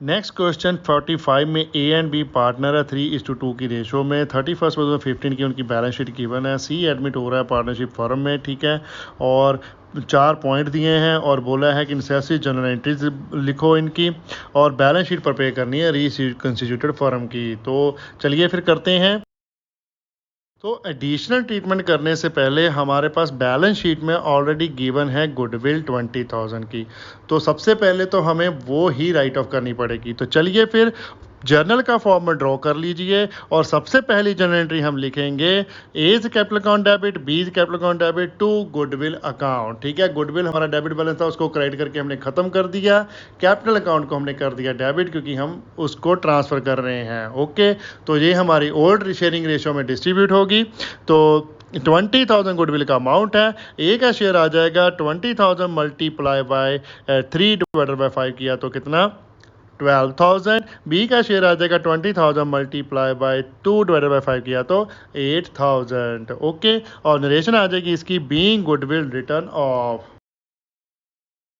Next question 45 में ए and B partner है 3:2 की रेशो में। 31 की उनकी बैलेंस शीट गिवन है। सी एडमिट हो रहा है पार्टनरशिप फर्म में, ठीक है, और 4 पॉइंट दिए हैं और बोला है कि नेसेसरी जनरल एंट्रीज लिखो इनकी और बैलेंस शीट प्रिपेयर करनी है रीकंस्टिट्यूटेड फर्म की। तो चलिए फिर करते हैं। तो एडिशनल ट्रीटमेंट करने से पहले हमारे पास बैलेंस शीट में ऑलरेडी गिवन है गुडविल 20,000 की, तो सबसे पहले तो हमें वो ही राइट ऑफ करनी पड़ेगी। तो चलिए फिर जर्नल का फॉर्म में ड्रॉ कर लीजिए और सबसे पहली जर्नल एंट्री हम लिखेंगे as capital account debit, B capital account debit to goodwill account, ठीक है। गुडविल हमारा डेबिट बैलेंस था, उसको क्रेडिट करके हमने खत्म कर दिया। कैपिटल अकाउंट को हमने कर दिया डेबिट क्योंकि हम उसको ट्रांसफर कर रहे हैं। ओके, तो ये हमारी ओल्ड शेयरिंग रेशियो में डिस्ट्रीब्यूट होगी। तो 20,000 गुडविल का अमाउंट है। ए का शेयर आ जाएगा 20,000 मल्टीप्लाई बाय 3/5 किया तो कितना 12,000। बी का शेयर आ जाएगा 20,000 मल्टीप्लाई बाय 2/5 किया तो 8,000। ओके, और नरेशन आ जाएगी इसकी बीइंग गुडविल रिटर्न ऑफ।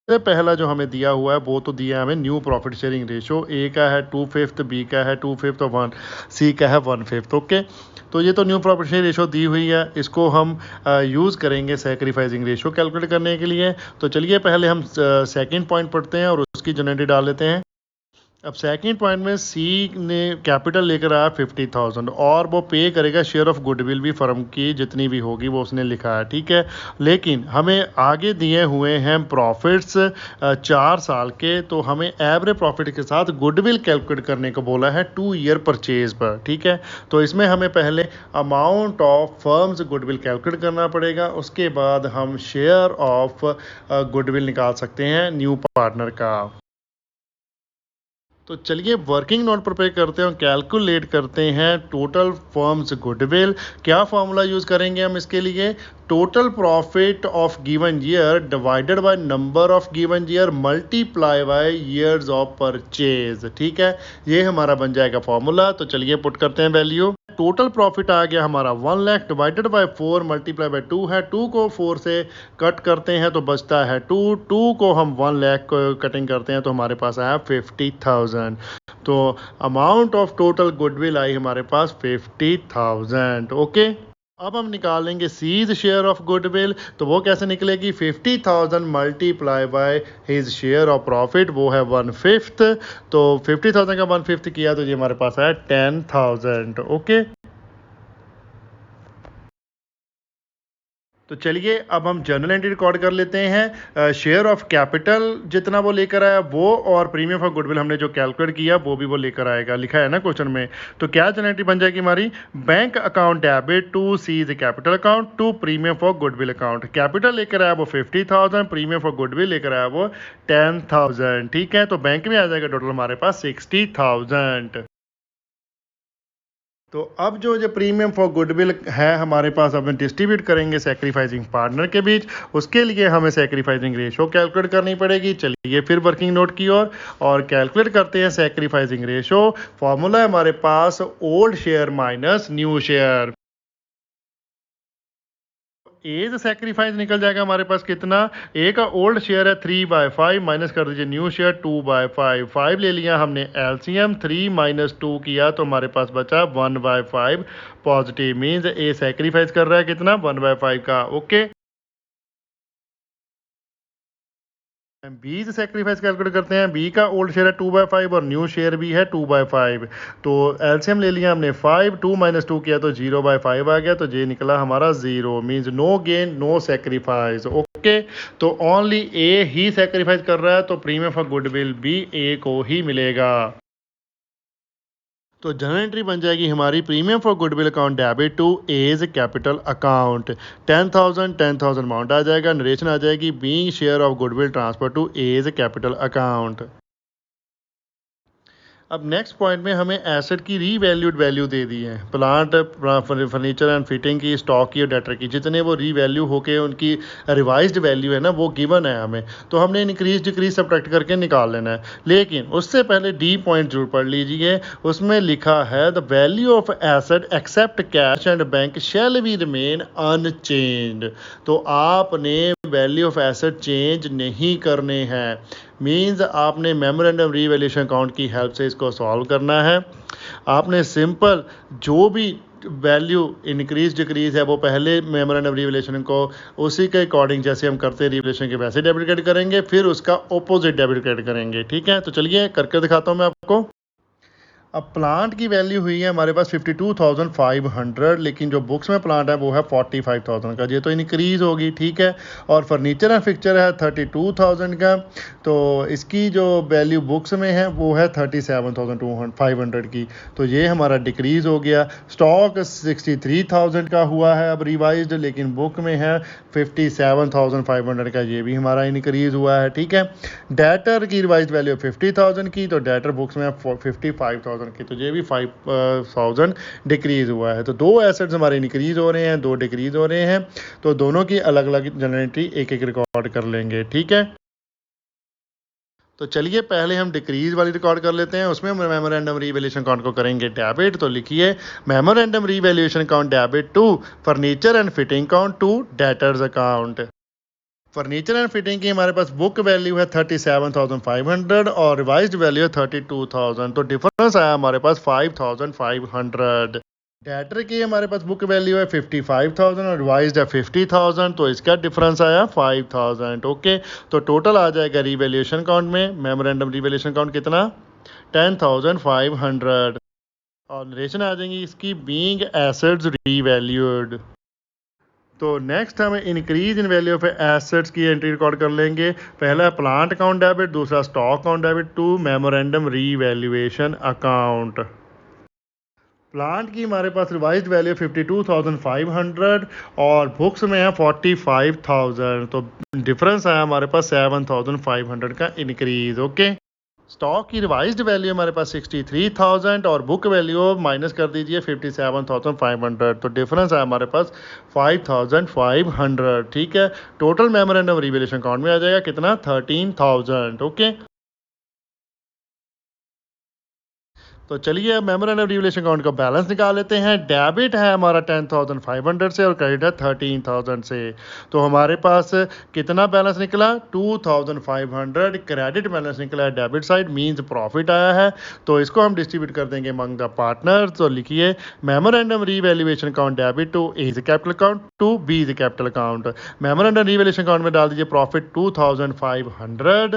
सबसे पहला जो हमें दिया हुआ है वो तो दिया है हमें न्यू प्रॉफिट शेयरिंग रेशो। ए का है 2/5, बी का है 2/5 और 1 सी का है 1/5। ओके, तो ये तो न्यू प्रॉफिट शेयरिंग रेशो दी हुई है, इसको हम यूज़ करेंगे सैक्रिफाइसिंग रेशो कैलकुलेट करने के लिए। तो चलिए पहले हम सेकंड पॉइंट पढ़ते हैं और उसकी जनरेट डाल लेते हैं। अब सेकंड पॉइंट में सी ने कैपिटल लेकर आया 50,000 और वो पे करेगा शेयर ऑफ गुडविल भी फर्म की जितनी भी होगी वो उसने लिखा है, ठीक है। लेकिन हमें आगे दिए हुए हैं प्रॉफिट्स 4 साल के, तो हमें एवरेज प्रॉफिट के साथ गुडविल कैलकुलेट करने को बोला है 2 ईयर परचेज पर, ठीक है। तो इसमें हमें पहले amount of firms goodwill calculate करना पड़ेगा, उसके बाद हम शेयर ऑफ गुडविल निकाल सकते हैं न्यू पार्टनर का। तो चलिए वर्किंग नोट प्रिपेयर करते हैं और कैलकुलेट करते हैं टोटल फर्म्स गुडविल। क्या फॉर्मूला यूज़ करेंगे हम इसके लिए? Total profit of given year divided by number of given year multiply by years of purchase, ठीक है। ये हमारा बन जाएगा फॉर्मूला। तो चलिए पुट करते हैं वैल्यू। टोटल प्रॉफिट आ गया हमारा 1 lakh divided by 4 multiply by 2 है। 2 को 4 से कट करते हैं तो बचता है 2 को हम 1 लाख कटिंग करते हैं तो हमारे पास आया 50,000। तो अमाउंट ऑफ टोटल गुडविल आई हमारे पास 50,000। ओके, अब हम निकालेंगे सीज शेयर ऑफ गुडविल। तो वो कैसे निकलेगी? 50,000 multiply by his share of profit, वो है 1/5। तो 50,000 का 1/5 किया तो ये हमारे पास है 10,000। ओके, तो चलिए अब हम जर्नल एंट्री रिकॉर्ड कर लेते हैं। शेयर ऑफ कैपिटल जितना वो लेकर आया वो और प्रीमियम फॉर गुडविल हमने जो कैलकुलेट किया वो भी वो लेकर आएगा, लिखा है ना क्वेश्चन में। तो क्या जर्नल एंट्री बन जाएगी हमारी? Bank account debit to C's capital account to premium for goodwill account. Capital लेकर आया वो 50,000, प्रीमियम फॉर गुडविल लेकर आया वो 10,000, ठीक है। तो बैंक में आ जाएगा टोटल हमारे पास 60,000। तो अब जो प्रीमियम फॉर गुडविल है हमारे पास, अब हम डिस्ट्रीब्यूट करेंगे सैक्रिफाइसिंग पार्टनर के बीच। उसके लिए हमें सैक्रिफाइसिंग रेशो कैलकुलेट करनी पड़ेगी। चलिए फिर वर्किंग नोट की ओर और कैलकुलेट करते हैं सैक्रिफाइसिंग रेशो। फॉर्मूला है हमारे पास old share minus new share. A's sacrifice निकल जाएगा हमारे पास कितना? ए का ओल्ड शेयर है 3/5 माइनस कर दीजिए न्यू शेयर 2/5। 5 ले लिया हमने एलसीएम, 3 माइनस 2 किया तो हमारे पास बचा 1/5 पॉजिटिव। मीन्स ए सैक्रिफाइस कर रहा है कितना? 1/5 का। ओके, बी से सैक्रिफाइस कैलकुलेट करते हैं। बी का ओल्ड शेयर है 2/5 और न्यू शेयर भी है 2/5। तो एलसीएम ले लिया हमने 5, 2 माइनस 2 किया तो 0/5 आ गया, तो ये निकला हमारा 0। Means no gain no sacrifice. Okay, तो ओनली ए ही सैक्रिफाइस कर रहा है, तो प्रीमियम फॉर गुडविल भी ए को ही मिलेगा। तो जर्नल एंट्री बन जाएगी हमारी premium for goodwill account debit to A's capital account. 10,000 amount आ जाएगा। नरेशन आ जाएगी being share of goodwill transfer to A's capital account. अब नेक्स्ट पॉइंट में हमें एसेट की रीवैल्यूड वैल्यू दे दी है। प्लांट, फर्नीचर एंड फिटिंग की, स्टॉक की और डेटर की, जितने वो रीवैल्यू होके उनकी रिवाइज्ड वैल्यू है ना वो गिवन है हमें, तो हमने इंक्रीज डिक्रीज सब्ट्रैक्ट करके निकाल लेना है। लेकिन उससे पहले डी पॉइंट जरूर पढ़ लीजिए। उसमें लिखा है the value of asset except cash and bank shall be remain unchanged. तो आपने वैल्यू ऑफ एसेट चेंज नहीं करने हैं। मींस आपने मेमोरेंडम रीवैल्यूएशन अकाउंट की हेल्प से इसको सॉल्व करना है। आपने सिंपल जो भी वैल्यू इंक्रीज डिक्रीज है वो पहले मेमोरेंडम रीवैल्यूएशन को उसी के अकॉर्डिंग जैसे हम करते हैं रीवैल्यूएशन के वैसे डेबिट क्रेडिट करेंगे, फिर उसका ऑपोजिट डेबिट क्रेडिट करेंगे। ठीक है, तो चलिए करके दिखाता हूँ मैं आपको। अब प्लांट की वैल्यू हुई है हमारे पास 52,500, लेकिन जो बुक्स में प्लांट है वो है 45,000 का, ये तो इंक्रीज़ होगी। ठीक है, और फर्नीचर एंड फिक्चर है 32,000 का, तो इसकी जो वैल्यू बुक्स में है वो है 37,500 की, तो ये हमारा डिक्रीज़ हो गया। स्टॉक 63,000 का हुआ है अब रिवाइज्ड, लेकिन बुक में है 57,500 का, ये भी हमारा इंक्रीज़ हुआ है। ठीक है, डेटर की रिवाइज्ड वैल्यू 50,000 की, तो डेटर बुक्स में 55,000 की, तो ये भी 5,000 डिक्रीज हुआ है। तो दो एसेट्स हमारे इंक्रीज हो रहे हैं, दो डिक्रीज हो रहे हैं, तो दोनों की अलग अलग जनरल एंट्री एक एक रिकॉर्ड कर लेंगे। ठीक है, तो चलिए पहले हम डिक्रीज वाली रिकॉर्ड कर लेते हैं। उसमें हम मेमोरेंडम रीवैल्यूएशन अकाउंट को करेंगे डेबिट, तो लिखिए memorandum revaluation account debit to furniture and fitting account to debtors account. Furniture and fitting की हमारे पास बुक वैल्यू है 37,500 और रिवाइज्ड वैल्यू है 32,000, तो डिफरेंस आया हमारे पास 5,500। डेटर की हमारे पास बुक वैल्यू है 55,000 और रिवाइज्ड है 50,000, तो इसका डिफरेंस आया 5,000। ओके, तो टोटल आ जाएगा रीवैल्यूएशन अकाउंट में मेमोरेंडम रीवैल्यूएशन अकाउंट कितना 10,500, और नरेशन आ जाएंगी इसकी बीइंग एसेट्स रीवैल्यूड। तो नेक्स्ट हम increase in value of assets की एंट्री रिकॉर्ड कर लेंगे। पहला प्लांट अकाउंट डेबिट, दूसरा stock account debit to memorandum revaluation account. Plant की हमारे पास रिवाइज्ड वैल्यू 52,500 और बुक्स में है 45,000, तो डिफरेंस आया हमारे पास 7,500 का इंक्रीज। ओके, स्टॉक की रिवाइज्ड वैल्यू हमारे पास 63,000 और बुक वैल्यू माइनस कर दीजिए 57,500, तो डिफरेंस है हमारे पास 5,500। ठीक है, टोटल मेमोरेंडम रीवैल्यूएशन अकाउंट में आ जाएगा कितना 13,000। ओके, तो चलिए अब मेमोरेंडम रीवैल्यूएशन अकाउंट का बैलेंस निकाल लेते हैं। डेबिट है हमारा 10,500 से और क्रेडिट है 13,000 से, तो हमारे पास कितना बैलेंस निकला 2,500 क्रेडिट बैलेंस निकला है डेबिट साइड, मींस प्रॉफिट आया है, तो इसको हम डिस्ट्रीब्यूट कर देंगे अमंग द पार्टनर। तो लिखिए memorandum revaluation account debit to A is capital account to B is capital account. Memorandum revaluation account में डाल दीजिए प्रॉफिट 2,500,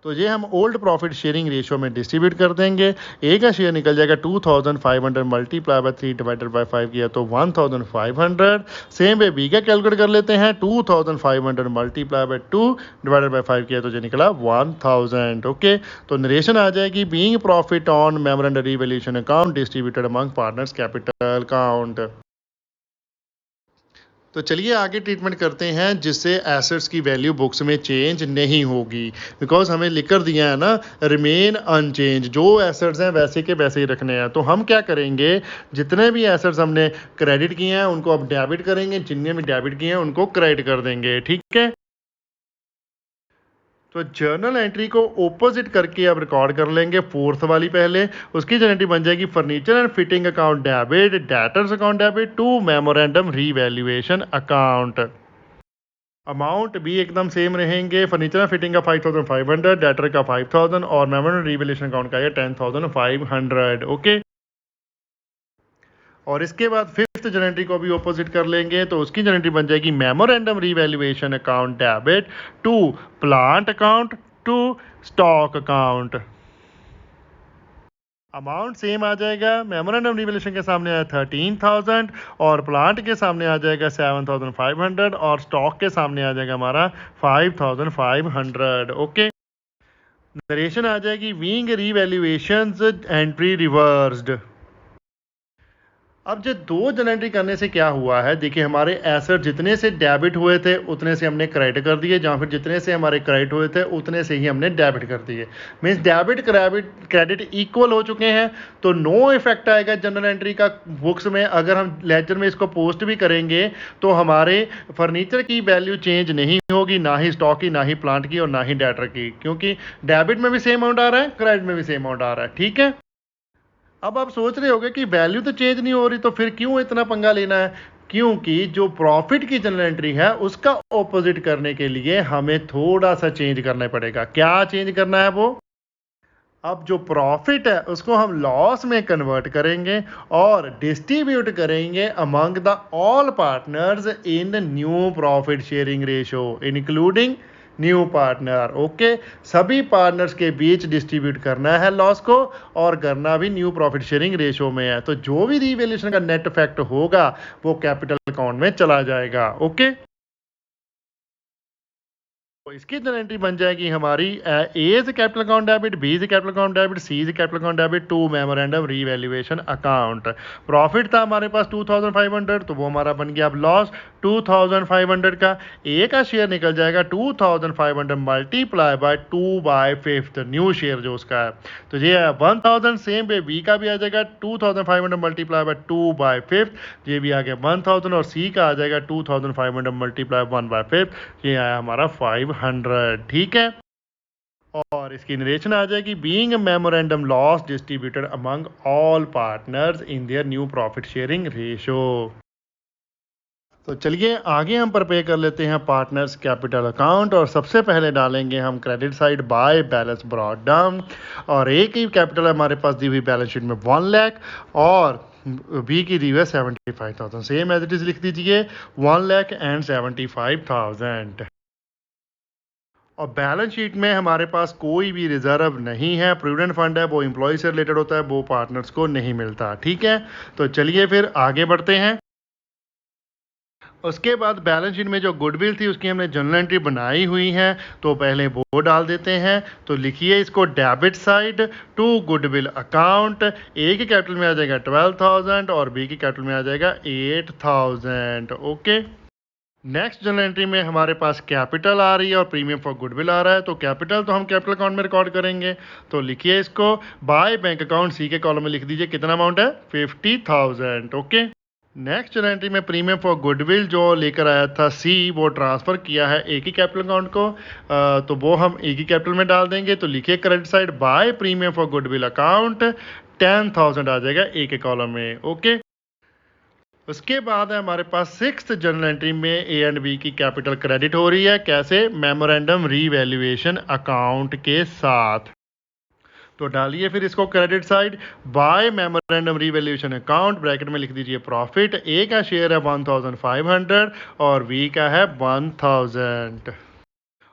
तो ये हम ओल्ड प्रॉफिट शेयरिंग रेशियो में डिस्ट्रीब्यूट कर देंगे। ए का शेयर निकल जाएगा 2,500 मल्टीप्लाई बाय 3 डिवाइडेड बाय 5 किया तो 1,500। सेम वे बी का कैलकुलेट कर लेते हैं, 2,500 मल्टीप्लाई बाय 2 डिवाइडेड बाय 5 किया तो ये निकला 1,000। ओके, तो नरेशन आ जाएगी being profit on memorandum revaluation account distributed among partners capital account. तो चलिए आगे ट्रीटमेंट करते हैं जिससे एसेट्स की वैल्यू बुक्स में चेंज नहीं होगी, बिकॉज हमें लिख कर दिया है ना रिमेन अनचेंज, जो एसेट्स हैं वैसे के वैसे ही रखने हैं। तो हम क्या करेंगे, जितने भी एसेट्स हमने क्रेडिट किए हैं उनको अब डेबिट करेंगे, जितने भी डेबिट किए हैं उनको क्रेडिट कर देंगे। ठीक है, तो जर्नल एंट्री को ओपोजिट करके अब रिकॉर्ड कर लेंगे फोर्थ वाली पहले। उसकी जनरल एंट्री बन जाएगी furniture and fitting account debit debtors account debit to memorandum revaluation account. Amount भी एकदम सेम रहेंगे, फर्नीचर एंड फिटिंग का 5,500, डेटर का 5,000 और मेमोरेंडम रीवैल्यूएशन अकाउंट का है 10,500। ओके, और इसके बाद फिफ्थ जनरल एंट्री को भी ऑपोजिट कर लेंगे, तो उसकी जनरल एंट्री बन जाएगी memorandum revaluation account debit to plant account to stock account. Amount same आ जाएगा, मेमोरेंडम रीवैल्यूएशन के सामने आया 13,000 और प्लांट के सामने आ जाएगा 7,500 और स्टॉक के सामने आ जाएगा हमारा 5,500। ओके, नरेशन आ जाएगी बीइंग रीवैल्यूएशंस एंट्री रिवर्स्ड। अब जो दो जनरल एंट्री करने से क्या हुआ है, देखिए हमारे एसेट जितने से डेबिट हुए थे उतने से हमने क्रेडिट कर दिए, या फिर जितने से हमारे क्रेडिट हुए थे उतने से ही हमने डेबिट कर दिए। मीन्स डेबिट क्रेडिट इक्वल हो चुके हैं, तो नो इफेक्ट आएगा जनरल एंट्री का बुक्स में। अगर हम लेजर में इसको पोस्ट भी करेंगे तो हमारे फर्नीचर की वैल्यू चेंज नहीं होगी, ना ही स्टॉक की, ना ही प्लांट की और ना ही डेटर की, क्योंकि डेबिट में भी सेम अमाउंट आ रहा है, क्रेडिट में भी सेम अमाउंट आ रहा है। ठीक है, अब आप सोच रहे होगे कि वैल्यू तो चेंज नहीं हो रही, तो फिर क्यों इतना पंगा लेना है, क्योंकि जो प्रॉफिट की जनरल एंट्री है उसका ऑपोजिट करने के लिए हमें थोड़ा सा चेंज करना पड़ेगा। क्या चेंज करना है वो? अब जो प्रॉफिट है उसको हम लॉस में कन्वर्ट करेंगे और डिस्ट्रीब्यूट करेंगे among the all partners in new profit sharing ratio including new partner. Okay, सभी पार्टनर्स के बीच डिस्ट्रीब्यूट करना है लॉस को और करना भी न्यू प्रॉफिट शेयरिंग रेशो में है। तो जो भी रीवैल्यूएशन का नेट इफेक्ट होगा वो कैपिटल अकाउंट में चला जाएगा। ओके, तो इसकी जनरल एंट्री बन जाएगी हमारी A is capital account debit, B is capital account debit, C is capital account debit to memorandum revaluation account. Profit था हमारे पास 2500, तो वो हमारा बन गया अब लॉस 2500 का। ए का शेयर निकल जाएगा 2500 मल्टीप्लाई बाय 2/5 न्यू शेयर जो उसका है, तो ये है 1000। सेम पे बी का भी आ जाएगा 2500 मल्टीप्लाई बाय 2/5, ये भी आ गया 1000 और सी का आ जाएगा 2500 मल्टीप्लाई 1/5, ये आया हमारा 500। ठीक है, और इसकी नरेशन आ जाएगी being memorandum loss distributed among all partners in their new profit sharing ratio. तो चलिए आगे हम प्रिपेयर कर लेते हैं पार्टनर्स कैपिटल अकाउंट, और सबसे पहले डालेंगे हम credit side by balance brought down. और ए की कैपिटल हमारे पास दी हुई बैलेंस शीट में 1 लाख और बी की दी हुई है 75,000। सेम एज इट इज लिख दीजिए 1,75,000। और बैलेंस शीट में हमारे पास कोई भी रिजर्व नहीं है, प्रूडेंट फंड है, वो एम्प्लॉय से रिलेटेड होता है, वो पार्टनर्स को नहीं मिलता। ठीक है, तो चलिए फिर आगे बढ़ते हैं। उसके बाद बैलेंस शीट में जो गुडविल थी उसकी हमने जनरल एंट्री बनाई हुई है, तो पहले वो डाल देते हैं। तो लिखिए इसको debit side to goodwill account. A की कैपिटल में आ जाएगा 12,000 और बी की कैपिटल में आ जाएगा 8,000। ओके, नेक्स्ट जनरल एंट्री में हमारे पास कैपिटल आ रही है और प्रीमियम फॉर गुडविल आ रहा है, तो कैपिटल तो हम कैपिटल अकाउंट में रिकॉर्ड करेंगे। तो लिखिए इसको बाय बैंक अकाउंट सी के कॉलम में लिख दीजिए कितना अमाउंट है 50,000। ओके, नेक्स्ट जनरल एंट्री में प्रीमियम फॉर गुडविल जो लेकर आया था सी, वो ट्रांसफर किया है ए की कैपिटल अकाउंट को, तो वो हम ए की कैपिटल में डाल देंगे। तो लिखिए credit side by premium for goodwill account 10,000 आ जाएगा ए के कॉलम में। ओके, उसके बाद है हमारे पास सिक्स्थ जनरल एंट्री में ए एंड बी की कैपिटल क्रेडिट हो रही है। कैसे? मेमोरेंडम रीवैल्यूएशन अकाउंट के साथ। तो डालिए फिर इसको credit side by memorandum revaluation account, bracket में लिख दीजिए प्रॉफिट। ए का शेयर है 1,500 और बी का है 1,000।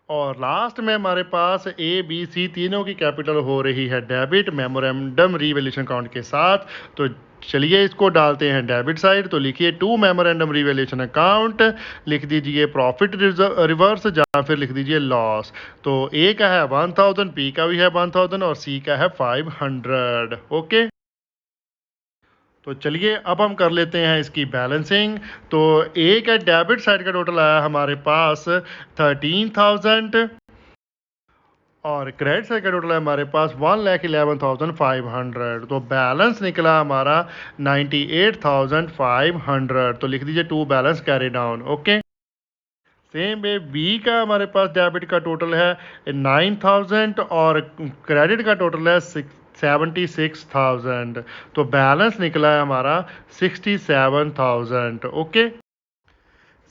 और लास्ट में हमारे पास ए बी सी तीनों की कैपिटल हो रही है डेबिट मेमोरेंडम रीवैल्यूएशन अकाउंट के साथ। तो चलिए इसको डालते हैं डेबिट साइड। तो लिखिए टू मेमोरेंडम रीवैल्यूएशन अकाउंट, लिख दीजिए प्रॉफिट रिवर्स या फिर लिख दीजिए लॉस। तो ए का है 1,000, बी का भी है 1,000 और सी का है 500। ओके, तो चलिए अब हम कर लेते हैं इसकी बैलेंसिंग। तो ए का डेबिट साइड का टोटल आया हमारे पास 13,000 और क्रेडिट साइड का टोटल है हमारे पास 1,11,500। तो बैलेंस निकला हमारा 98,500। तो लिख दीजिए to balance carry down. Okay, same way B का हमारे पास डेबिट का टोटल है 9,000 और क्रेडिट का टोटल है 76,000। तो बैलेंस निकला है हमारा 67,000। ओके,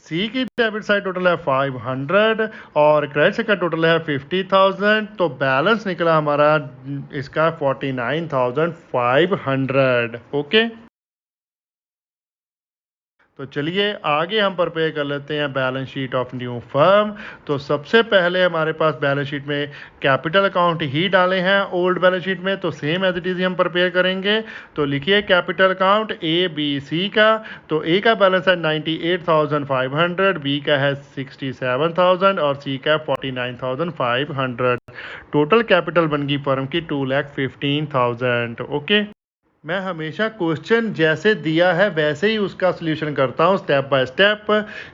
सी की डेबिट साइड टोटल है 500 और क्रेडिट साइड का टोटल है 50,000। तो बैलेंस निकला हमारा इसका 49,500। ओके, तो चलिए आगे हम प्रिपेयर कर लेते हैं balance sheet of new firm. तो सबसे पहले हमारे पास बैलेंस शीट में कैपिटल अकाउंट ही डाले हैं ओल्ड बैलेंस शीट में, तो सेम एज इट इज हम प्रिपेयर करेंगे। तो लिखिए capital account A B C का। तो ए का बैलेंस है 98,500, बी का है 67,000 और सी का 49,500। टोटल कैपिटल बन गई फर्म की 2,15,000। ओके, मैं हमेशा क्वेश्चन जैसे दिया है वैसे ही उसका सॉल्यूशन करता हूँ स्टेप बाय स्टेप।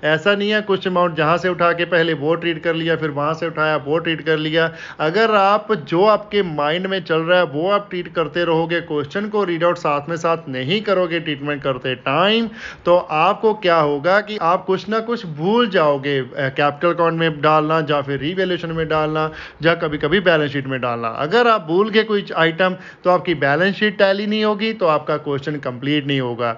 ऐसा नहीं है कुछ अमाउंट जहाँ से उठा के पहले वो ट्रीट कर लिया फिर वहाँ से उठाया वो ट्रीट कर लिया। अगर आप जो आपके माइंड में चल रहा है वो आप ट्रीट करते रहोगे, क्वेश्चन को रीड आउट साथ में साथ नहीं करोगे ट्रीटमेंट करते टाइम, तो आपको क्या होगा कि आप कुछ ना कुछ भूल जाओगे कैपिटल अकाउंट में डालना या फिर रीवैल्यूएशन में डालना या कभी कभी बैलेंस शीट में डालना। अगर आप भूल गए कोई आइटम तो आपकी बैलेंस शीट टैली नहीं होगी, तो आपका क्वेश्चन कंप्लीट नहीं होगा।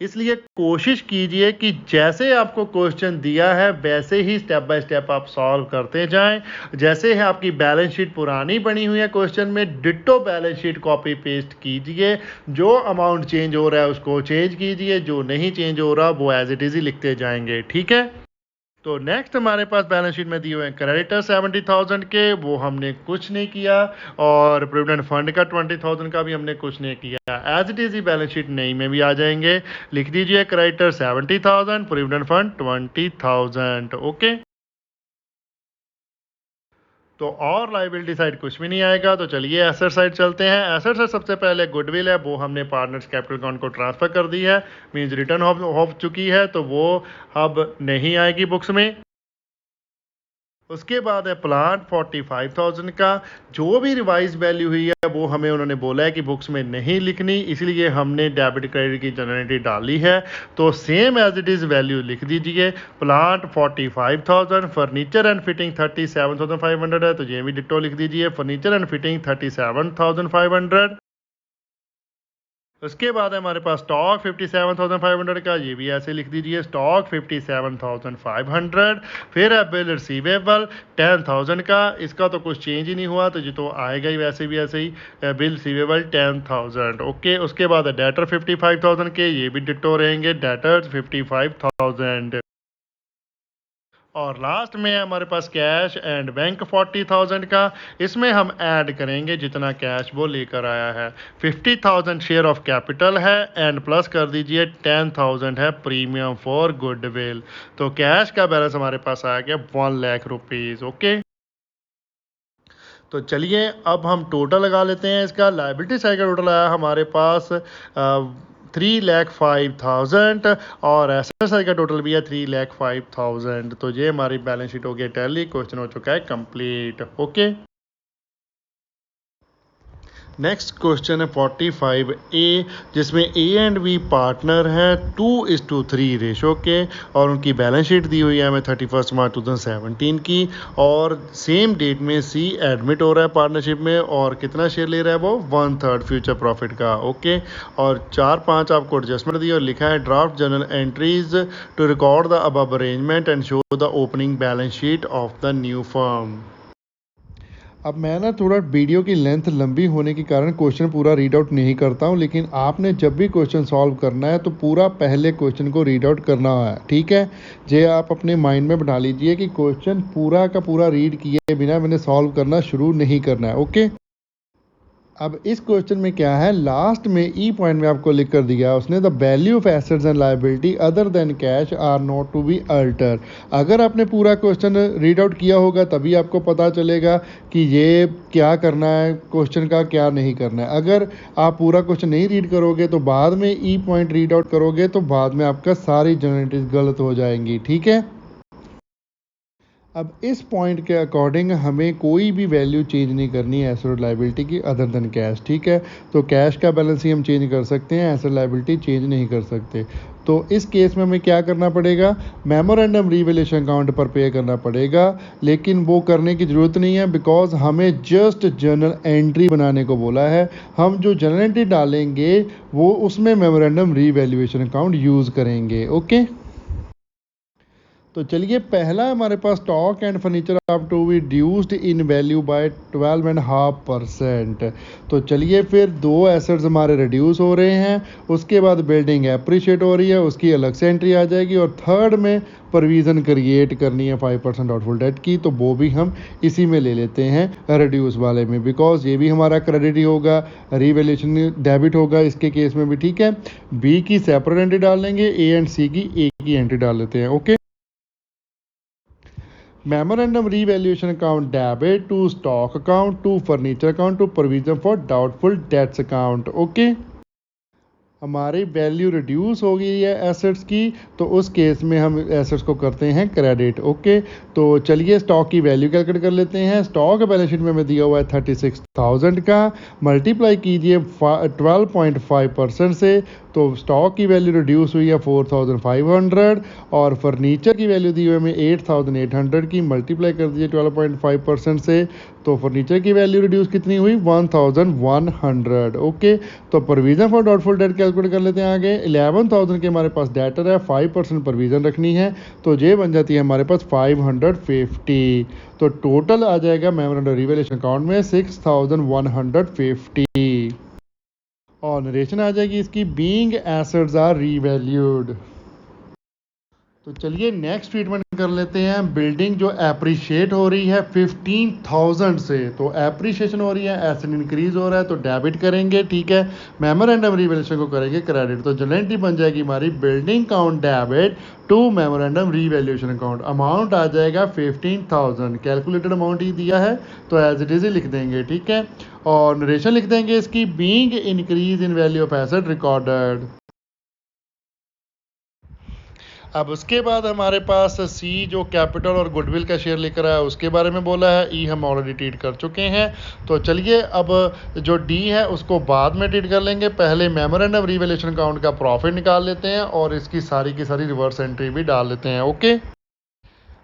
इसलिए कोशिश कीजिए कि जैसे आपको क्वेश्चन दिया है वैसे ही स्टेप बाय स्टेप आप सॉल्व करते जाएं। जैसे है आपकी बैलेंस शीट पुरानी बनी हुई है, क्वेश्चन में ditto balance sheet copy paste कीजिए। जो अमाउंट चेंज हो रहा है उसको चेंज कीजिए, जो नहीं चेंज हो रहा वो एज इट इज ही लिखते जाएंगे। ठीक है, तो नेक्स्ट हमारे पास बैलेंस शीट में दिए हुए हैं क्रेडिटर 70,000 के, वो हमने कुछ नहीं किया, और प्रोविडेंट फंड का 20,000 का भी हमने कुछ नहीं किया। एज इट इज ही बैलेंस शीट नई में भी आ जाएंगे। लिख दीजिए क्रेडिटर 70,000, प्रोविडेंट फंड 20,000। ओके, तो और लाइबिलिटी साइड कुछ भी नहीं आएगा। तो चलिए एसेट साइड चलते हैं। एसेट साइड सबसे पहले गुडविल है, वो हमने पार्टनर्स कैपिटल अकाउंट को ट्रांसफर कर दी है, मींस रिटर्न हो चुकी है, तो वो अब नहीं आएगी बुक्स में। उसके बाद है प्लांट 45,000 का, जो भी रिवाइज वैल्यू हुई है वो हमें उन्होंने बोला है कि बुक्स में नहीं लिखनी, इसलिए हमने डेबिट क्रेडिट की जनरेटी डाली है। तो same as it is value लिख दीजिए। प्लांट 45,000, फर्नीचर एंड फिटिंग 37,500 है, तो ये भी डिट्टो लिख दीजिए, फर्नीचर एंड फिटिंग 37,500। उसके बाद है हमारे पास स्टॉक 57,500 का, ये भी ऐसे लिख दीजिए, स्टॉक 57,500। फिर है बिल रिसीवेबल 10,000 का, इसका तो कुछ चेंज ही नहीं हुआ, तो ये तो आएगा ही वैसे भी ऐसे ही, बिल रिसीवेबल 10,000। ओके, उसके बाद है डेटर 55,000 के, ये भी डिट्टो रहेंगे, डेटर्स 55,000। और लास्ट में है हमारे पास कैश एंड बैंक 40,000 का, इसमें हम ऐड करेंगे जितना कैश वो लेकर आया है। 50,000 शेयर ऑफ कैपिटल है, एंड प्लस कर दीजिए 10,000 है प्रीमियम फॉर गुडविल। तो कैश का बैलेंस हमारे पास आ गया 1 लाख रुपीज़। ओके, तो चलिए अब हम टोटल लगा लेते हैं इसका। लाइबिलिटी साइड का टोटल आया हमारे पास 3,05,000, और एसेट साइड का टोटल भी है 3,05,000। तो ये हमारी बैलेंस शीट हो गई टैली, क्वेश्चन हो चुका है कंप्लीट। ओके, नेक्स्ट क्वेश्चन है 45A, जिसमें ए एंड बी पार्टनर हैं 2:3 रेशो के, और उनकी बैलेंस शीट दी हुई है हमें 31 मार्च 2017 की, और सेम डेट में सी एडमिट हो रहा है पार्टनरशिप में, और कितना शेयर ले रहा है वो 1/3 फ्यूचर प्रॉफिट का। ओके, और 4-5 आपको एडजस्टमेंट दी और लिखा है draft journal entries to record the above arrangement and show the opening balance sheet of the new firm. अब मैं ना थोड़ा वीडियो की लेंथ लंबी होने के कारण क्वेश्चन पूरा रीड आउट नहीं करता हूँ, लेकिन आपने जब भी क्वेश्चन सॉल्व करना है तो पूरा पहले क्वेश्चन को रीड आउट करना है। ठीक है, जे आप अपने माइंड में बना लीजिए कि क्वेश्चन पूरा का पूरा रीड किए बिना मैंने सॉल्व करना शुरू नहीं करना है। ओके, अब इस क्वेश्चन में क्या है, लास्ट में ई पॉइंट में आपको लिख कर दिया उसने, the value of assets and liability other than cash are not to be alter. अगर आपने पूरा क्वेश्चन रीड आउट किया होगा तभी आपको पता चलेगा कि ये क्या करना है, क्वेश्चन का क्या नहीं करना है। अगर आप पूरा क्वेश्चन नहीं रीड करोगे तो बाद में ई पॉइंट रीड आउट करोगे तो बाद में आपका सारी जनरेटिव गलत हो जाएंगी। ठीक है, अब इस पॉइंट के अकॉर्डिंग हमें कोई भी वैल्यू चेंज नहीं करनी है एसेट लायबिलिटी की अदर देन कैश। ठीक है, तो कैश का बैलेंस ही हम चेंज कर सकते हैं, एसेट लायबिलिटी चेंज नहीं कर सकते। तो इस केस में हमें क्या करना पड़ेगा, मेमोरेंडम रीवैल्यूएशन अकाउंट पर पे करना पड़ेगा, लेकिन वो करने की ज़रूरत नहीं है बिकॉज हमें जस्ट जर्नल एंट्री बनाने को बोला है। हम जो जर्नल एंट्री डालेंगे वो उसमें मेमोरेंडम रीवैल्यूएशन अकाउंट यूज़ करेंगे। ओके, तो चलिए पहला हमारे पास stock and furniture of to be reduced in value by 12.5%। तो चलिए फिर दो एसेट्स हमारे रिड्यूस हो रहे हैं, उसके बाद बिल्डिंग अप्रिशिएट हो रही है, उसकी अलग से एंट्री आ जाएगी, और थर्ड में प्रोविज़न क्रिएट करनी है 5% डाउटफुल डेट की, तो वो भी हम इसी में ले लेते हैं रिड्यूस वाले में, बिकॉज ये भी हमारा क्रेडिट ही होगा, रीवैल्यूएशन डेबिट होगा इसके केस में भी। ठीक है, बी की सेपरेट एंट्री डाल लेंगे, ए एंड सी की एक ही एंट्री डाल लेते हैं। Okay, memorandum revaluation account debit to stock account to furniture account to provision for doubtful debts account। Okay, हमारी वैल्यू रिड्यूस हो गई है एसेट्स की, तो उस केस में हम एसेट्स को करते हैं क्रेडिट। ओके, तो चलिए स्टॉक की वैल्यू कैलकुलेट कर लेते हैं। स्टॉक बैलेंस शीट में हमें दिया हुआ है 36,000 का, मल्टीप्लाई कीजिए 12.5% से, तो स्टॉक की वैल्यू रिड्यूस हुई है 4,500, और फर्नीचर की वैल्यू दी हुई है हमें 8,800 की, मल्टीप्लाई कर दीजिए 12.5% से, तो फर्नीचर की वैल्यू रिड्यूस कितनी हुई 1,100। ओके, तो provision for doubtful debt calculate कर लेते हैं आगे। 11,000 के हमारे पास डेटर है, 5% प्रोविज़न रखनी है, तो ये बन जाती है हमारे पास 550। तो टोटल आ जाएगा मेमोरेंडम रिवैल्यूएशन अकाउंट में 6,150 और नरेशन आ जाएगी इसकी बीइंग एसेट्स आर रीवैल्यूड। तो चलिए नेक्स्ट ट्रीटमेंट कर लेते हैं। बिल्डिंग जो एप्रिशिएट हो रही है 15,000 से, तो एप्रिशिएशन हो रही है, एसेट इंक्रीज हो रहा है, तो डेबिट करेंगे, ठीक है। मेमोरेंडम रिवैल्यूएशन को करेंगे क्रेडिट, तो जनरल एंट्री बन जाएगी हमारी building account debit to memorandum revaluation account. Amount आ जाएगा 15,000, कैलकुलेटेड अमाउंट ही दिया है तो एज इट इज ही लिख देंगे, ठीक है। और नरेशन लिख देंगे इसकी being increase in value of asset recorded. अब उसके बाद हमारे पास सी जो कैपिटल और गुडविल का शेयर लेकर आया उसके बारे में बोला है। ई हम ऑलरेडी ट्रीट कर चुके हैं, तो चलिए अब जो डी है उसको बाद में ट्रीट कर लेंगे। पहले मेमोरेंडम रिवैल्यूएशन अकाउंट का प्रॉफिट निकाल लेते हैं और इसकी सारी की सारी रिवर्स एंट्री भी डाल लेते हैं, ओके।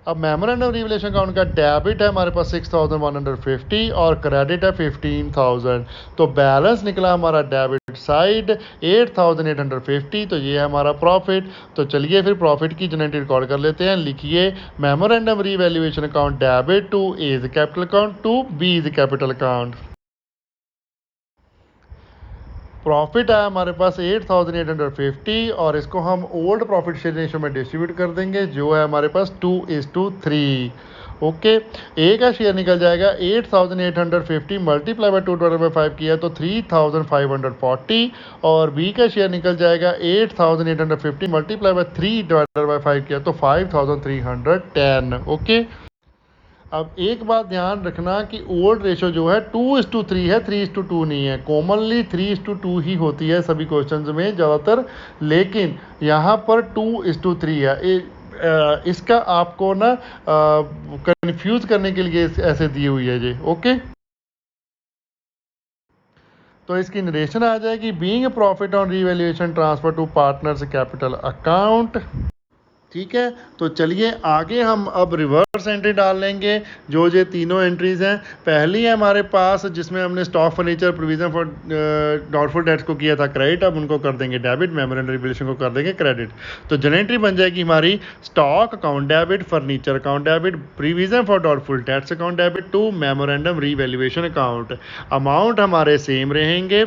अब मेमोरेंडम रिवैल्यूएशन अकाउंट का डेबिट है हमारे पास 6,150 और क्रेडिट है 15,000, तो बैलेंस निकला हमारा डेबिट साइड 8,850, तो ये है हमारा प्रॉफिट। तो चलिए फिर प्रॉफिट की जनरल एंट्री रिकॉर्ड कर लेते हैं। लिखिए memorandum revaluation account debit to A is capital account to B is capital account. Profit है हमारे पास 8,850 और इसको हम ओल्ड प्रॉफिट शेयर रेशियो में डिस्ट्रीब्यूट कर देंगे, जो है हमारे पास 2:3, ओके। ए का शेयर निकल जाएगा 8,850 मल्टीप्लाई बाय 2/5 किया तो 3,540 और बी का शेयर निकल जाएगा 8,850 मल्टीप्लाई बाय 3/5 किया तो 5,310, ओके। अब एक बात ध्यान रखना कि ओल्ड रेशो जो है 2:3 है, 3:2 नहीं है। कॉमनली 3:2 ही होती है सभी क्वेश्चंस में ज़्यादातर, लेकिन यहाँ पर 2:3 है। इसका आपको ना कंफ्यूज करने के लिए ऐसे दी हुई है जी, ओके। तो इसकी नरेशन आ जाएगी being profit on revaluation transfer to partners capital account, ठीक है। तो चलिए आगे हम अब रिवर्स एंट्री डाल लेंगे। जो ये तीनों एंट्रीज हैं, पहली है हमारे पास जिसमें हमने stock furniture provision for doubtful dates को किया था क्रेडिट, अब उनको कर देंगे डेबिट, मेमोरेंडम रिवैल्यूएशन को कर देंगे क्रेडिट। तो जनरल एंट्री बन जाएगी हमारी stock account debit, furniture account debit, provision for doubtful debts account debit to memorandum revaluation account. Amount हमारे सेम रहेंगे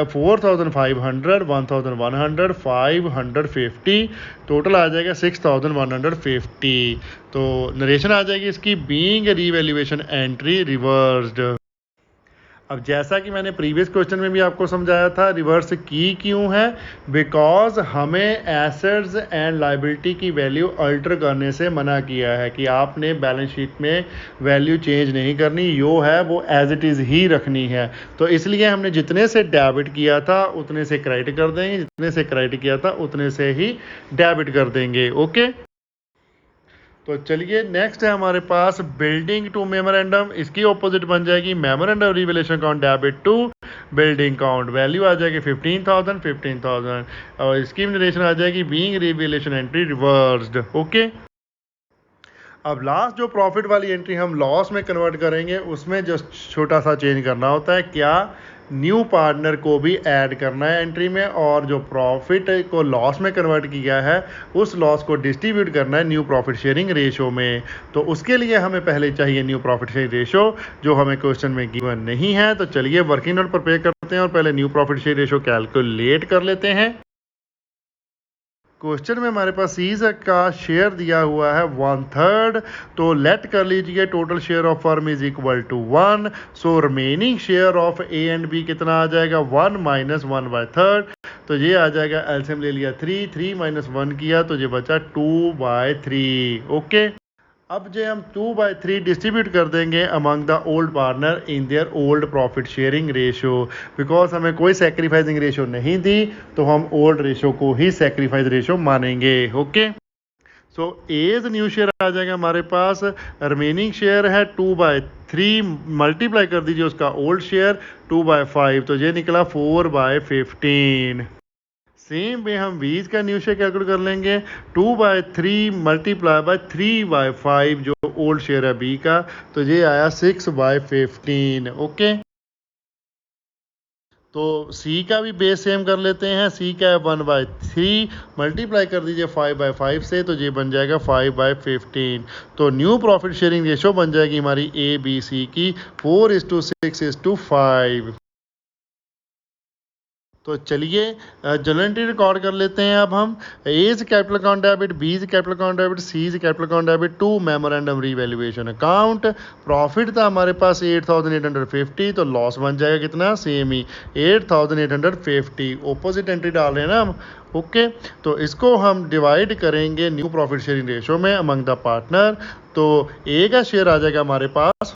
4,500, 1,100, 550, टोटल आ जाएगा 6,150। तो नरेशन आ जाएगी इसकी बीइंग रिवैल्यूएशन एंट्री रिवर्स्ड। अब जैसा कि मैंने प्रीवियस क्वेश्चन में भी आपको समझाया था, रिवर्स की क्यों है, बिकॉज हमें एसेट्स एंड लायबिलिटी की वैल्यू अल्टर करने से मना किया है कि आपने बैलेंस शीट में वैल्यू चेंज नहीं करनी, यो है वो एज इट इज़ ही रखनी है। तो इसलिए हमने जितने से डेबिट किया था उतने से क्रेडिट कर देंगे, जितने से क्रेडिट किया था उतने से ही डेबिट कर देंगे, ओके। तो चलिए नेक्स्ट है हमारे पास बिल्डिंग टू मेमोरेंडम, इसकी ऑपोजिट बन जाएगी memorandum revaluation account debit to building account. Value आ जाएगी 15,000 और इसकी नरेशन आ जाएगी being revaluation entry reversed, okay. अब लास्ट जो प्रॉफिट वाली एंट्री हम लॉस में कन्वर्ट करेंगे, उसमें जस्ट छोटा सा चेंज करना होता है, क्या न्यू पार्टनर को भी ऐड करना है एंट्री में, और जो प्रॉफिट को लॉस में कन्वर्ट किया है उस लॉस को डिस्ट्रीब्यूट करना है न्यू प्रॉफिट शेयरिंग रेशो में। तो उसके लिए हमें पहले चाहिए न्यू प्रॉफिट शेयरिंग रेशो, जो हमें क्वेश्चन में गिवन नहीं है। तो चलिए वर्किंग नोट प्रिपेयर करते हैं और पहले new profit sharing ratio calculate कर लेते हैं। क्वेश्चन में हमारे पास सीज का शेयर दिया हुआ है 1/3, तो लेट कर लीजिए total share of firm is equal to 1, so remaining share of A and B कितना आ जाएगा 1 - 1/3, तो ये आ जाएगा, एलसीएम ले लिया 3 - 1 किया तो ये बचा 2/3, ओके। अब जो हम 2/3 डिस्ट्रीब्यूट कर देंगे among the old partner in their old profit sharing ratio, because हमें कोई सेक्रीफाइसिंग रेशो नहीं दी तो हम ओल्ड रेशो को ही सेक्रीफाइस रेशो मानेंगे, okay. So A's new share आ जाएगा हमारे पास, रिमेनिंग शेयर है 2/3, मल्टीप्लाई कर दीजिए उसका ओल्ड शेयर 2/5, तो ये निकला 4/15। सेम वे हम वीज का न्यू शेयर कैलकुलेट कर लेंगे, 2/3 मल्टीप्लाई बाय 3/5 जो ओल्ड शेयर है बी का, तो ये आया 6/15, ओके। तो सी का भी बेस सेम कर लेते हैं। सी का है 1/3, मल्टीप्लाई कर दीजिए 5/5 से, तो ये बन जाएगा 5/15। तो न्यू प्रॉफिट शेयरिंग रेशो बन जाएगी हमारी ABC की 4:6:5। तो चलिए जर्नल एंट्री रिकॉर्ड कर लेते हैं। अब हम A is capital account debit, B is capital account debit, C is capital account debit to memorandum revaluation account. Profit था हमारे पास 8,850, तो लॉस बन जाएगा कितना, सेम ही 8,850। ओपोजिट एंट्री डाल रहे हैं ना हम। ओके, तो इसको हम डिवाइड करेंगे न्यू प्रॉफिट शेयरिंग रेशो में अमंग द पार्टनर। तो ए का शेयर आ जाएगा हमारे पास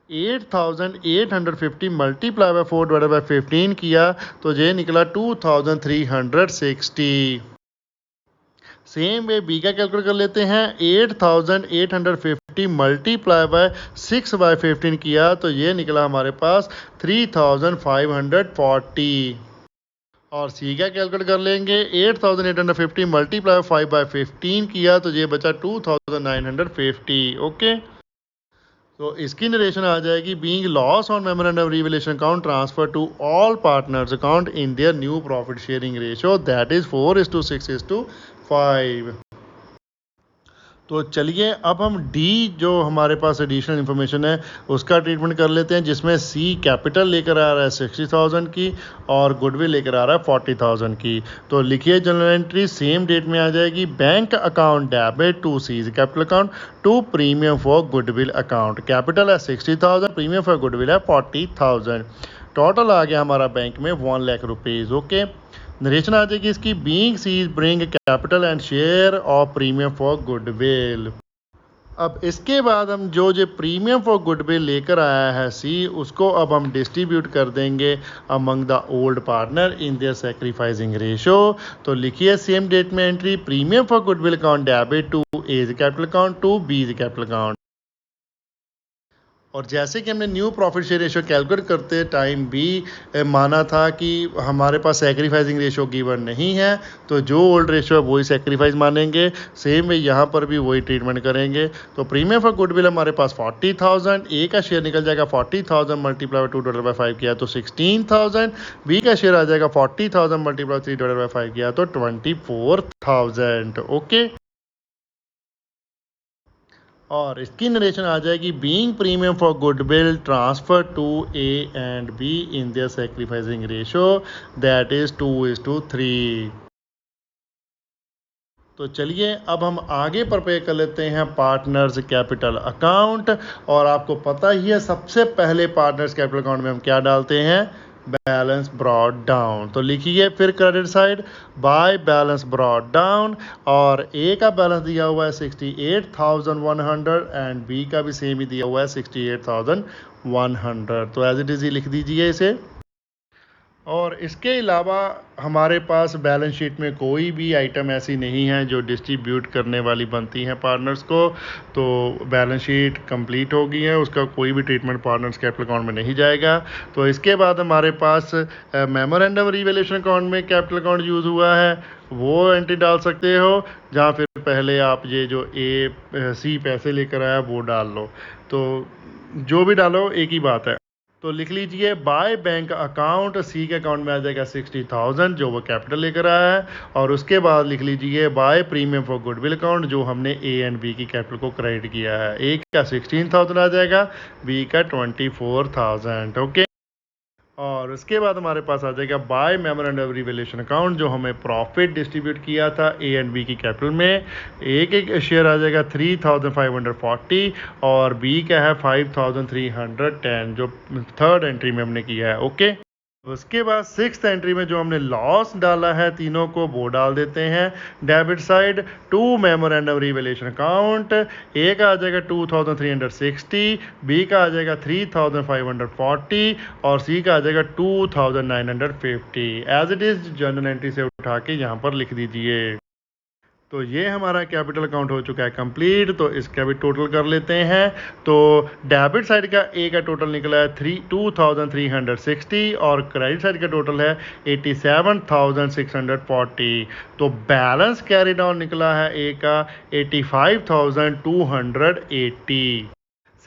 8,850 मल्टीप्लाई बाय 4/15 किया, तो ये निकला 2,360। सेम वे बी का कैलकुलेट कर लेते हैं। 8,850 मल्टीप्लाई बाय 6/15 किया, तो ये निकला हमारे पास 3,540। और सी का कैलकुलेट कर लेंगे। 8,850 मल्टीप्लाई 5/15 किया, तो ये बचा 2,950। ओके, तो इसकी नरेशन आ जाएगी being loss on memorandum revaluation account transfer to all partners account in their new profit sharing ratio, that is 4:6:5। तो चलिए अब हम डी जो हमारे पास एडिशनल इन्फॉर्मेशन है उसका ट्रीटमेंट कर लेते हैं, जिसमें सी कैपिटल लेकर आ रहा है 60,000 की और गुडविल लेकर आ रहा है 40,000 की। तो लिखिए जनरल एंट्री सेम डेट में आ जाएगी। Bank account debit to C's capital account to premium for goodwill account. Capital है 60,000, प्रीमियम फॉर गुडविल है 40,000। टोटल आ गया हमारा बैंक में 1 लाख रुपीज़। ओके, नरेशन आ जाएगी इसकी। Being C's bring capital and share of premium for goodwill. अब इसके बाद हम जो प्रीमियम फॉर गुडविल लेकर आया है सी, उसको अब हम डिस्ट्रीब्यूट कर देंगे among the old partner in their sacrificing ratio. तो लिखिए सेम डेट में entry. Premium for goodwill account debit to A's capital account to B's capital account. और जैसे कि हमने new profit share ratio calculate करते टाइम भी माना था कि हमारे पास सैक्रिफाइसिंग रेशो गिवन नहीं है, तो जो ओल्ड रेशो है वही सैक्रिफाइस मानेंगे। सेम वे यहाँ पर भी वही ट्रीटमेंट करेंगे। तो प्रीमियम फॉर गुडविल हमारे पास 40,000, ए का शेयर निकल जाएगा 40,000 मल्टीप्लाई 2/5 किया तो 16,000, बी का शेयर आ जाएगा 40,000 मल्टीप्लाई 3/5 किया तो 24,000। ओके, और इसकी नरेशन आ जाएगी being premium for goodwill transfer to A and B in their sacrificing ratio, that is 2:3। तो चलिए अब हम आगे प्रिपेयर कर लेते हैं पार्टनर्स कैपिटल अकाउंट। और आपको पता ही है सबसे पहले पार्टनर्स कैपिटल अकाउंट में हम क्या डालते हैं, बैलेंस ब्रॉड डाउन। तो लिखिए फिर credit side by balance brought down. और ए का बैलेंस दिया हुआ है 68,100 एंड बी का भी सेम ही दिया हुआ है 68,100। तो एज इट इज ही लिख दीजिए इसे। और इसके अलावा हमारे पास बैलेंस शीट में कोई भी आइटम ऐसी नहीं है जो डिस्ट्रीब्यूट करने वाली बनती हैं पार्टनर्स को। तो बैलेंस शीट कंप्लीट हो गई है, उसका कोई भी ट्रीटमेंट पार्टनर्स कैपिटल अकाउंट में नहीं जाएगा। तो इसके बाद हमारे पास मेमोरेंडम रीवैल्यूएशन अकाउंट में कैपिटल अकाउंट यूज़ हुआ है, वो एंट्री डाल सकते हो, जहाँ फिर पहले आप ये जो सी पैसे लेकर आया वो डाल लो। तो जो भी डालो एक ही बात है। तो लिख लीजिए बाय बैंक अकाउंट, सी के अकाउंट में आ जाएगा 60,000 जो वो कैपिटल लेकर आया है। और उसके बाद लिख लीजिए by premium for goodwill account जो हमने ए एंड बी की कैपिटल को क्रेडिट किया है। ए का 16,000 आ जाएगा, बी का 24,000। ओके, और उसके बाद हमारे पास आ जाएगा बाय मेमोरेंडम रीवैल्यूएशन अकाउंट जो हमें प्रॉफिट डिस्ट्रीब्यूट किया था ए एंड बी की कैपिटल में। एक एक शेयर आ जाएगा 3,540 और बी का है 5,310 जो थर्ड एंट्री में हमने किया है। ओके, उसके बाद सिक्स्थ एंट्री में जो हमने लॉस डाला है तीनों को वो डाल देते हैं debit side to memorandum revaluation account. A का आ जाएगा 2,360, बी का आ जाएगा 3,540 और सी का आ जाएगा 2,950। As it is journal entry से उठा के यहाँ पर लिख दीजिए। तो ये हमारा कैपिटल अकाउंट हो चुका है कंप्लीट। तो इसका भी टोटल कर लेते हैं। तो डेबिट साइड का ए का टोटल निकला है 2,360 और क्रेडिट साइड का टोटल है 87,640। तो बैलेंस कैरी डाउन निकला है ए का 85,280।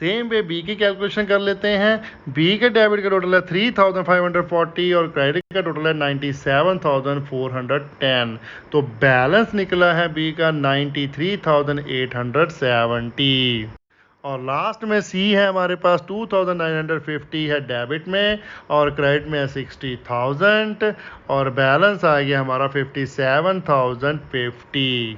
सेम वे बी की कैलकुलेशन कर लेते हैं। बी के डेबिट का टोटल है 3540 और क्रेडिट का टोटल है 97,410। तो बैलेंस निकला है बी का 93,870। और लास्ट में सी है हमारे पास 2,950 है डेबिट में और क्रेडिट में है 60,000 और बैलेंस आ गया हमारा 57,050।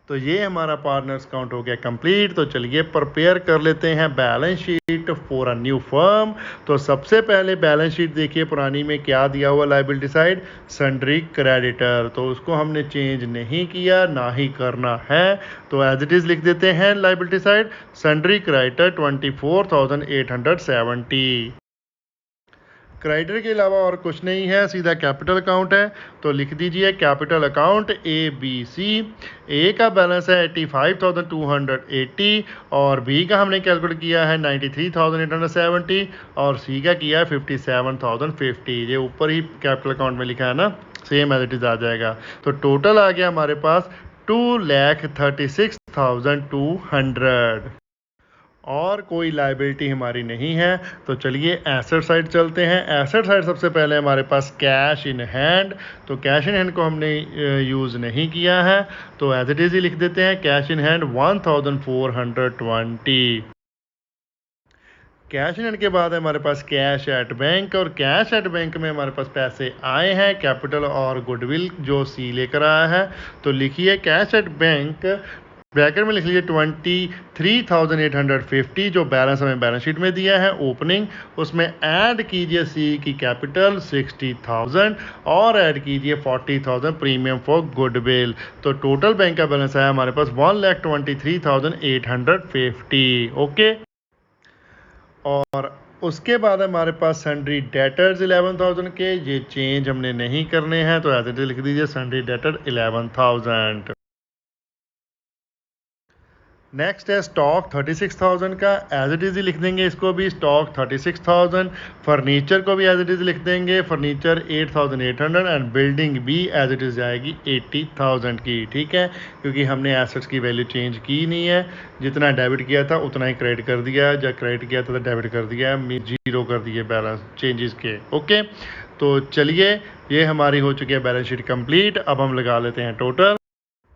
तो ये हमारा पार्टनर्स अकाउंट हो गया कंप्लीट। तो चलिए प्रिपेयर कर लेते हैं balance sheet for a new firm. तो सबसे पहले बैलेंस शीट देखिए पुरानी में क्या दिया हुआ लायबिलिटी साइड, सन्ड्री क्रेडिटर। तो उसको हमने चेंज नहीं किया, ना ही करना है। तो एज इट इज़ लिख देते हैं liability side sundry creditor 24,870। Creditor के अलावा और कुछ नहीं है, सीधा कैपिटल अकाउंट है। तो लिख दीजिए capital account A B C. A का बैलेंस है 85,280 और बी का हमने कैलकुलेट किया है 93,870 और सी का किया है 57,050। ये ऊपर ही कैपिटल अकाउंट में लिखा है ना, सेम एज इट इज़ आ जाएगा। तो टोटल आ गया हमारे पास 2,36,200 और कोई लाइबिलिटी हमारी नहीं है। तो चलिए एसेट साइड चलते हैं। एसेट साइड सबसे पहले हमारे पास कैश इन हैंड। तो कैश इन हैंड को हमने यूज़ नहीं किया है, तो एज इट इज़ ही लिख देते हैं cash in hand 1,420। Cash in hand के बाद है हमारे पास कैश एट बैंक और कैश एट बैंक में हमारे पास पैसे आए हैं कैपिटल और गुडविल जो सी लेकर आया है। तो लिखिए कैश एट बैंक ब्रैकेट में लिख लीजिए 23,850 जो बैलेंस हमें बैलेंस शीट में दिया है ओपनिंग, उसमें ऐड कीजिए सी की कैपिटल 60,000 और ऐड कीजिए 40,000 प्रीमियम फॉर गुडविल। तो टोटल बैंक का बैलेंस है हमारे पास 1,23,850। ओके। और उसके बाद हमारे पास सन्ड्री डेटर्स 11,000 के, ये चेंज हमने नहीं करने हैं, तो एज इट इज लिख दीजिए सन्ड्री डेटर 11,000। नेक्स्ट है स्टॉक 36,000 का, एज इट इज़ ही लिख देंगे इसको भी स्टॉक 36,000। फर्नीचर को भी एज इट इज़ लिख देंगे फर्नीचर 8,800 एंड बिल्डिंग भी एज इट इज़ जाएगी 80,000 की। ठीक है, क्योंकि हमने एसेट्स की वैल्यू चेंज की नहीं है, जितना डेबिट किया था उतना ही क्रेडिट कर दिया, जब क्रेडिट किया था तो डेबिट कर दिया, जीरो कर दिए बैलेंस चेंजेस के। ओके, तो चलिए ये हमारी हो चुकी है बैलेंस शीट कंप्लीट। अब हम लगा लेते हैं टोटल।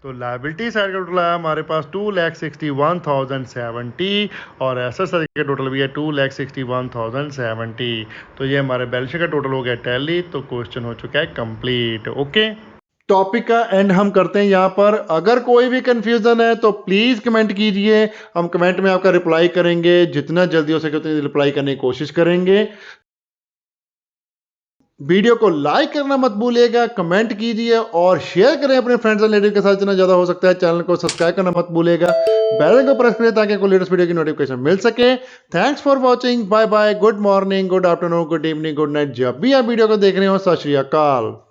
तो लायबिलिटी साइड का टोटल आया हमारे पास 2,61,070 और एसेट साइड का टोटल भी है 2,61,070। तो ये हमारे बैलेंस शीट का टोटल हो गया टैली। तो क्वेश्चन हो चुका है कंप्लीट। ओके, टॉपिक का एंड हम करते हैं यहाँ पर। अगर कोई भी कंफ्यूजन है तो प्लीज कमेंट कीजिए, हम कमेंट में आपका रिप्लाई करेंगे, जितना जल्दी हो सके उतनी रिप्लाई करने की कोशिश करेंगे। वीडियो को लाइक करना मत भूलिएगा, कमेंट कीजिए और शेयर करें अपने फ्रेंड्स और रिलेटिव के साथ जितना ज़्यादा हो सकता है। चैनल को सब्सक्राइब करना मत भूलिएगा, बेल आइकन को प्रेस करें ताकि आपको लेटेस्ट वीडियो की नोटिफिकेशन मिल सके। Thanks for watching, bye bye, good morning, good afternoon, good evening, good night. जब भी आप वीडियो को देख रहे हो, सत श्री अकाल।